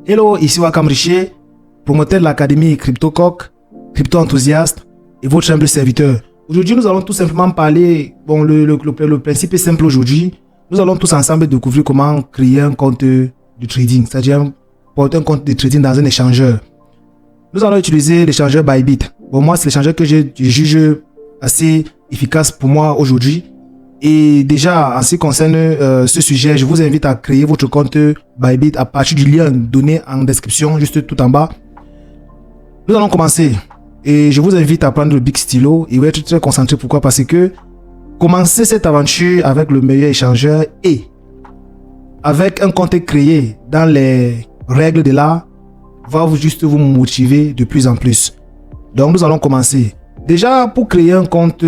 Hello, ici Wakam Richer, promoteur de l'académie CryptoCoq, crypto-enthousiaste et votre humble serviteur. Aujourd'hui, nous allons tout simplement parler, le principe est simple aujourd'hui. Nous allons tous ensemble découvrir comment créer un compte de trading, c'est-à-dire porter un compte de trading dans un échangeur. Nous allons utiliser l'échangeur Bybit. Bon, moi, c'est l'échangeur que je juge assez efficace pour moi aujourd'hui. Et déjà, en ce qui concerne ce sujet, je vous invite à créer votre compte Bybit à partir du lien donné en description, juste tout en bas. Nous allons commencer. Et je vous invite à prendre le big stylo et être très concentré. Pourquoi? Parce que commencer cette aventure avec le meilleur échangeur et avec un compte créé dans les règles de l'art va juste vous motiver de plus en plus. Donc, nous allons commencer. Déjà, pour créer un compte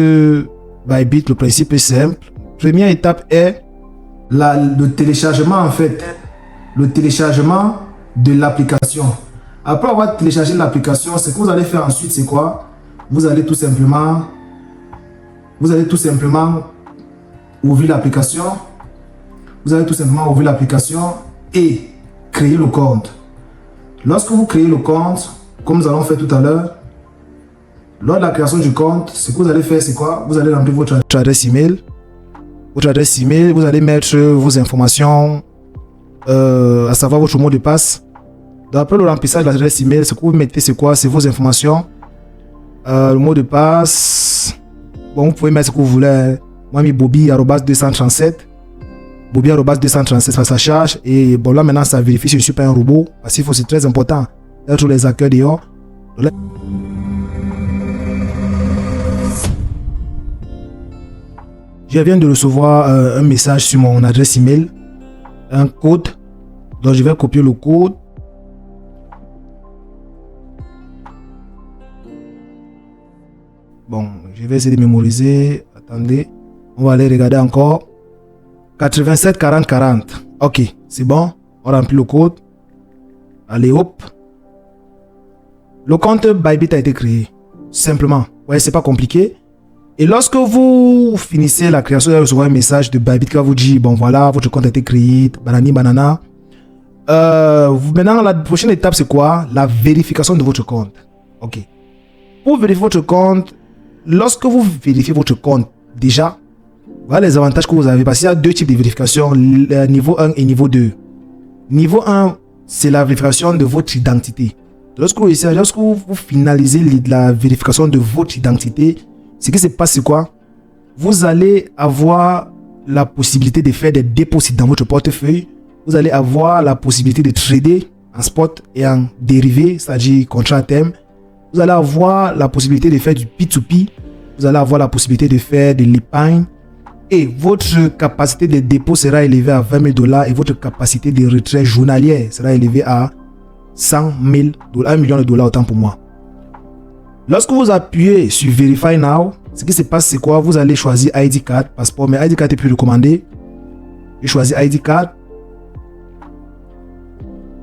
Bybit, le principe est simple. Première étape est le téléchargement en fait. Le téléchargement de l'application. Après avoir téléchargé l'application, ce que vous allez faire ensuite, c'est quoi? Vous allez tout simplement ouvrir l'application. Vous allez tout simplement ouvrir l'application et créer le compte. Lorsque vous créez le compte, comme nous allons faire tout à l'heure, lors de la création du compte, ce que vous allez faire, c'est quoi? Vous allez remplir votre adresse email. Votre adresse email, vous allez mettre vos informations, à savoir votre mot de passe. Donc après le remplissage de l'adresse email, ce que vous mettez, c'est quoi? C'est vos informations. Le mot de passe. Bon, vous pouvez mettre ce que vous voulez. Moi, j'ai mis Bobby@237. Bobby@237, ça charge. Et bon, là maintenant, ça vérifie si je ne suis pas un robot. Parce qu'il faut, c'est très important d'être les accueils dehors. Je viens de recevoir un message sur mon adresse email, un code. Donc je vais copier le code. Bon, je vais essayer de mémoriser. Attendez, on va aller regarder encore. 87 40 40. Ok, c'est bon. On remplit le code. Allez, hop. Le compte Bybit a été créé. Simplement. Ouais, c'est pas compliqué. Et lorsque vous finissez la création, vous allez recevoir un message de Bybit qui va vous dire, bon voilà, votre compte a été créé, banani banana. Maintenant, la prochaine étape, c'est quoi? La vérification de votre compte. Ok. Pour vérifier votre compte, lorsque vous vérifiez votre compte, déjà, voilà les avantages que vous avez. Parce qu'il y a deux types de vérification, niveau 1 et niveau 2. Niveau 1, c'est la vérification de votre identité. Lorsque vous finalisez la vérification de votre identité, ce qui se passe, c'est quoi? Vous allez avoir la possibilité de faire des dépôts dans votre portefeuille. Vous allez avoir la possibilité de trader en spot et en dérivé, c'est-à-dire contrat à terme. Vous allez avoir la possibilité de faire du P2P. Vous allez avoir la possibilité de faire de l'épargne. Et votre capacité de dépôt sera élevée à $20 000 et votre capacité de retrait journalière sera élevée à $100 000, $1 million autant pour moi. Lorsque vous appuyez sur Verify Now, ce qui se passe, c'est quoi? Vous allez choisir ID card, passeport, mais ID card est plus recommandé. Je choisis ID card.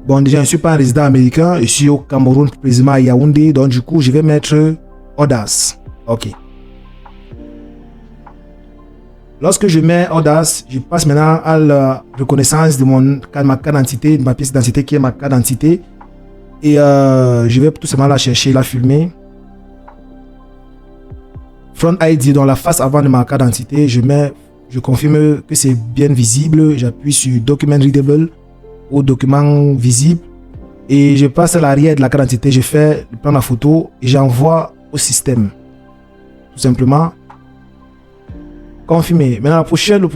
Bon, déjà, je ne suis pas un résident américain. Je suis au Cameroun, précisément à Yaoundé. Donc, du coup, je vais mettre Audace. OK. Lorsque je mets Audace, je passe maintenant à la reconnaissance de ma carte d'identité, de ma pièce d'identité qui est ma carte d'identité. Et je vais tout simplement la chercher, la filmer. Front ID, dans la face avant de ma carte d'identité, je confirme que c'est bien visible. J'appuie sur Document Readable ou Document Visible. Et je passe à l'arrière de la carte d'identité. Je prends la photo et j'envoie au système. Tout simplement. Confirmer. Maintenant,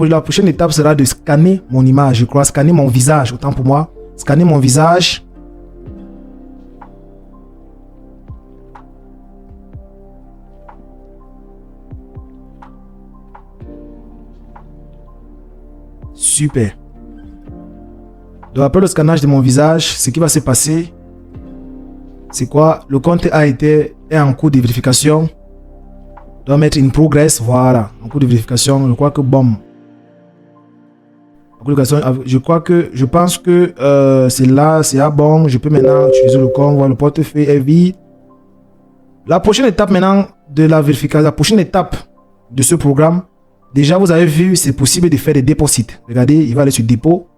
la prochaine étape sera de scanner mon image. Je crois scanner mon visage, autant pour moi. Scanner mon visage. Super. Donc après le scannage de mon visage, ce qui va se passer, c'est quoi? Le compte est en cours de vérification. Je dois mettre in progress, voilà, en cours de vérification. Je crois que bon. Je pense que c'est là bon. Je peux maintenant utiliser le compte, voir le portefeuille est vide. La prochaine étape maintenant de la vérification, la prochaine étape de ce programme, déjà vous avez vu, c'est possible de faire des dépôts. Regardez, il va aller sur dépôt.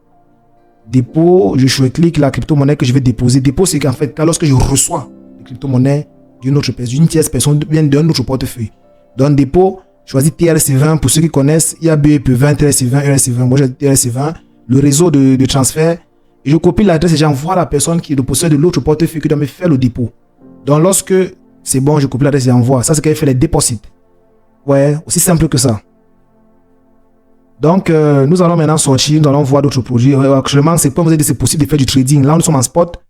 Dépôt, je clique la crypto-monnaie que je vais déposer. Dépôt, c'est qu'en fait, lorsque je reçois les crypto-monnaies d'une autre personne, d'une tierce personne, bien d'un autre portefeuille. Donc, dépôt, choisis TRC20. Pour ceux qui connaissent, il y a BEP20, TRC20, ERC20. Moi, j'ai TRC20, le réseau de transfert. Et je copie l'adresse et j'envoie à la personne qui est le possesseur de l'autre portefeuille qui doit me faire le dépôt. Donc, lorsque c'est bon, je copie l'adresse et j'envoie. Ça, c'est qu'elle fait les dépôts. Ouais, aussi simple que ça. Donc, nous allons maintenant sortir, nous allons voir d'autres produits. Actuellement, c'est comme vous avez dit, c'est possible de faire du trading. Là, nous sommes en spot.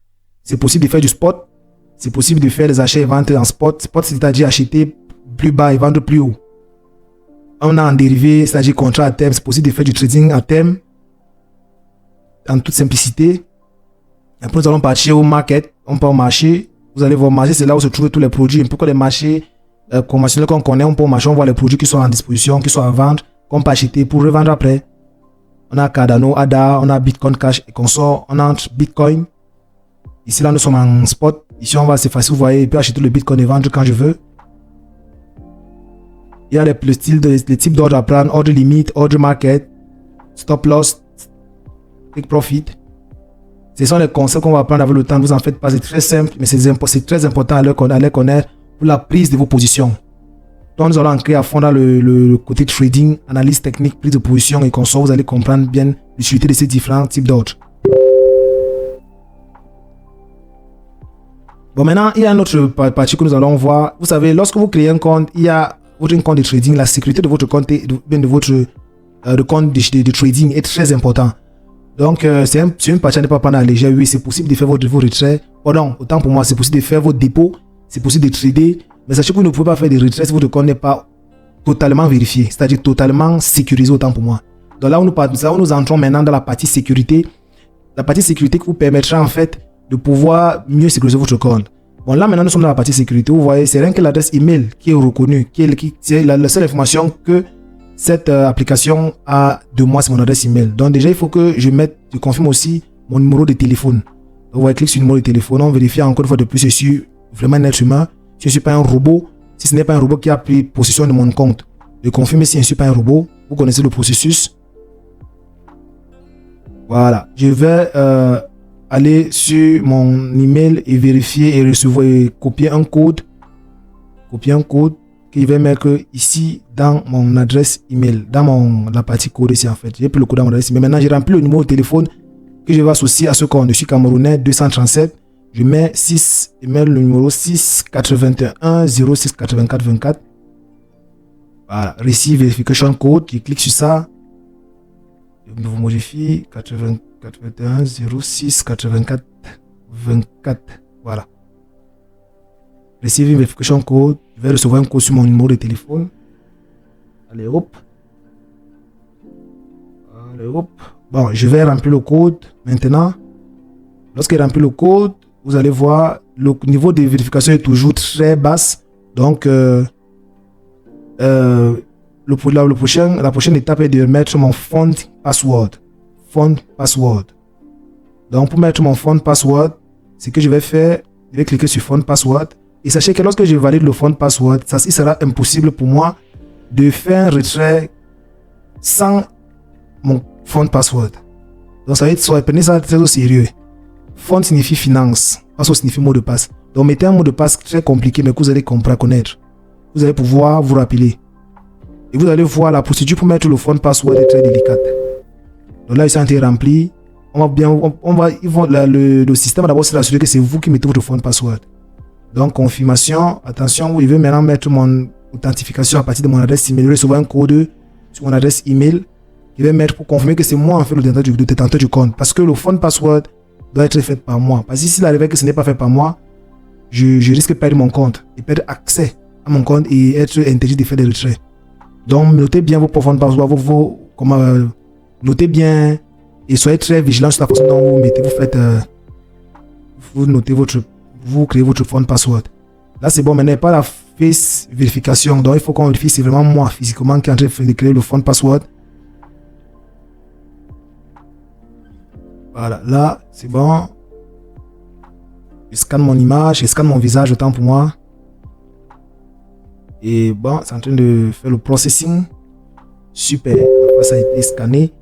C'est possible de faire du spot. C'est possible de faire des achats et ventes en spot. Spot, c'est-à-dire acheter plus bas et vendre plus haut. On a en dérivé, c'est-à-dire contrat à terme. C'est possible de faire du trading à terme. En toute simplicité. Après, nous allons partir au market. On part au marché. Vous allez voir au marché, c'est là où se trouvent tous les produits. Un peu comme les marchés conventionnels qu'on connaît. On part au marché, on voit les produits qui sont en disposition, qui sont à vendre, qu'on peut acheter pour revendre après. On a Cardano, ADA, on a Bitcoin Cash et consorts. On a Bitcoin. Ici, là, nous sommes en spot. Ici, on va, c'est facile, vous voyez, je peux acheter le Bitcoin et vendre quand je veux. Il y a les types d'ordre à prendre, ordre limite, ordre market, stop loss, take profit. Ce sont les concepts qu'on va apprendre avec le temps. Vous en faites pas, c'est très simple, mais c'est très important à les connaître pour la prise de vos positions. Donc, nous allons entrer à fond dans le côté trading, analyse technique, prise de position et consorts. Vous allez comprendre bien l'utilité de ces différents types d'ordres. Bon, maintenant, il y a une autre partie que nous allons voir. Vous savez, lorsque vous créez un compte, il y a votre compte de trading, la sécurité de votre compte et de votre compte de trading est très important. Donc, c'est une partie à ne pas prendre à la légère. Oui, c'est possible de faire vos retraits. Pardon, autant pour moi, c'est possible de faire vos dépôts, c'est possible de trader. Mais sachez que vous ne pouvez pas faire des retraits si votre compte n'est pas totalement vérifié, c'est-à-dire totalement sécurisé, autant pour moi. Donc là où nous entrons maintenant dans la partie sécurité. La partie sécurité qui vous permettra en fait de pouvoir mieux sécuriser votre compte. Bon, là maintenant nous sommes dans la partie sécurité. Vous voyez, c'est rien que l'adresse email qui est reconnue, c'est la seule information que cette application a de moi, c'est mon adresse email. Donc déjà, il faut que je confirme aussi mon numéro de téléphone. Donc, vous voyez, clique sur le numéro de téléphone, on vérifie encore une fois de plus, je suis vraiment un être humain. Si je ne suis pas un robot, si ce n'est pas un robot qui a pris possession de mon compte, de confirmer si je ne suis pas un robot. Vous connaissez le processus. Voilà, je vais aller sur mon email et vérifier et recevoir et copier un code que je vais mettre ici dans mon adresse email, dans la partie code ici en fait. J'ai pris le code dans mon adresse email. Maintenant, j'ai rempli le numéro de téléphone que je vais associer à ce compte. Je suis Camerounais 237. Je mets 6 email, le numéro 6 81 06 84 24. Voilà, Receive Verification Code. Je clique sur ça. Je vous modifie 81 06 84 24. Voilà. Receive Verification Code. Je vais recevoir un code sur mon numéro de téléphone. Allez hop. Allez hop. Bon, je vais remplir le code maintenant. Lorsque je remplis le code, vous allez voir le niveau de vérification est toujours très basse. Donc, la prochaine étape est de mettre mon font password. Donc, pour mettre mon font password, ce que je vais faire, je vais cliquer sur font password. Et sachez que lorsque je valide le font password, il sera impossible pour moi de faire un retrait sans mon font password. Donc, ça va être, prenez ça très au sérieux. Font signifie finance, password signifie mot de passe. Donc, mettez un mot de passe très compliqué, mais que vous allez comprendre, connaître. Vous allez pouvoir vous rappeler. Et vous allez voir la procédure pour mettre le font password est très délicate. Donc là, il s'est rempli. Le système d'abord s'assurer que c'est vous qui mettez votre font password. Donc, confirmation. Attention, je vais maintenant mettre mon authentification à partir de mon adresse email. Je vais recevoir un code sur mon adresse email. Je vais mettre pour confirmer que c'est moi en fait le détenteur du compte. Parce que le font password doit être fait par moi. Parce que s'il arrive que ce n'est pas fait par moi, je risque de perdre mon compte et perdre accès à mon compte et être interdit de faire des retraits. Donc, notez bien vos font password, notez bien et soyez très vigilants sur la façon dont vous mettez, vous créez votre font password. Là, c'est bon, maintenant, pas la face vérification. Donc, il faut qu'on vérifie, c'est vraiment moi physiquement qui est en train de créer le font password. Voilà, là, c'est bon. Je scanne mon image, je scanne mon visage autant pour moi. Et bon, c'est en train de faire le processing. Super. Après, ça a été scanné.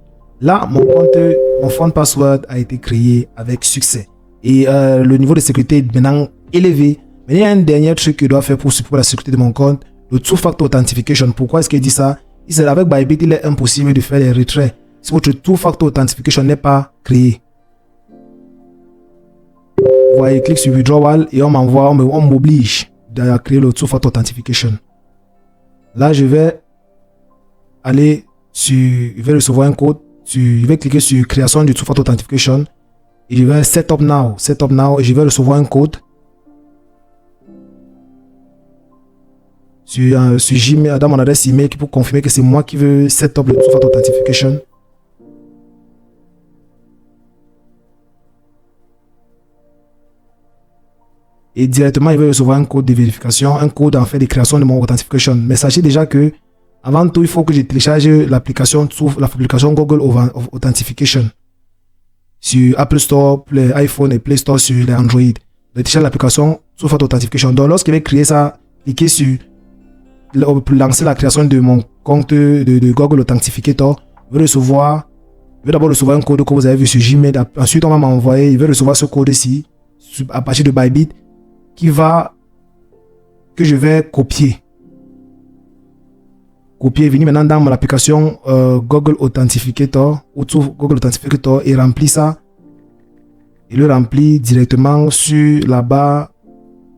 Là, mon compte mon phone password a été créé avec succès. Et le niveau de sécurité est maintenant élevé. Mais il y a un dernier truc que je dois faire pour la sécurité de mon compte, le two-factor authentification. Pourquoi est-ce qu'il dit ça? Avec Bybit, il est impossible de faire les retraits si votre two-factor authentification n'est pas créé. Vous voyez, clique sur Withdrawal et on m'oblige à créer le two-factor authentification. Là, je vais aller sur, je vais recevoir un code, je vais cliquer sur création du two-factor authentification et je vais Setup Now et je vais recevoir un code sur Gmail, dans mon adresse email pour confirmer que c'est moi qui veux Setup le two-factor authentification. Et directement, il va recevoir un code de vérification, un code en fait de création de mon authentification. Mais sachez déjà que avant tout, il faut que je télécharge l'application Google Authentification sur Apple Store, pour les iPhone et Play Store sur les Android. Je télécharge l'application Two-Factor Authentification. Donc, lorsqu'il va créer ça, cliquez sur pour lancer la création de mon compte de Google Authentificator. Je vais d'abord recevoir un code que vous avez vu sur Gmail. Ensuite, on va m'envoyer, il va recevoir ce code ici à partir de Bybit que je vais copier, venir maintenant dans mon application Google Authentificator ou Google Authentificator et remplir ça. Et le remplir directement sur la barre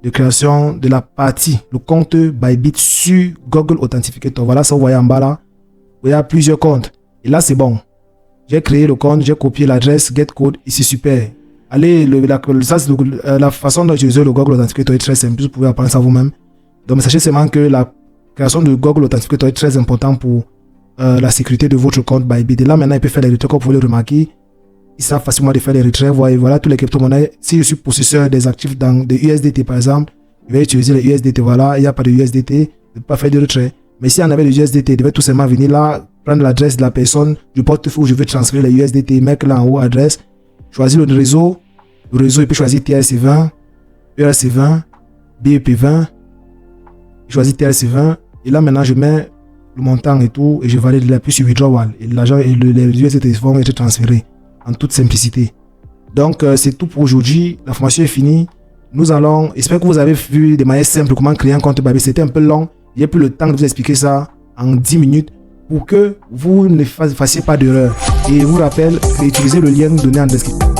de création de la partie, le compte Bybit sur Google Authentificator. Voilà, ça vous voyez en bas là, où il y a plusieurs comptes. Et là, c'est bon. J'ai créé le compte, j'ai copié l'adresse, get code, et c'est super. Allez, la façon d'utiliser le Google Authentificator est très simple. Vous pouvez apprendre ça vous-même. Donc, sachez seulement que la création de Google Authentificator est très importante pour la sécurité de votre compte Bybit. Et là, maintenant, il peut faire les retraits, comme vous pouvez le remarquer. Il sera facilement de faire les retraits. Voilà tous les crypto-monnaies. Si je suis possesseur des actifs de USDT, par exemple, je vais utiliser les USDT. Voilà, il n'y a pas de USDT, je ne peux pas faire de retrait. Mais si on avait les USDT, je vais tout simplement venir là, prendre l'adresse de la personne, du portefeuille où je veux transférer les USDT, mettre là en haut adresse, choisir le réseau, il peut choisir TRC20, ERC20, BEP20, je choisis TRC20, et là maintenant je mets le montant et tout, et je valide l'appui sur Withdrawal, et l'argent et les USDT vont être transférés en toute simplicité. Donc c'est tout pour aujourd'hui, la formation est finie. J'espère que vous avez vu de manière simple comment créer un compte Bybit. C'était un peu long, j'ai pris le temps de vous expliquer ça en 10 minutes pour que vous ne fassiez pas d'erreur. Et je vous rappelle d'utiliser le lien donné en description.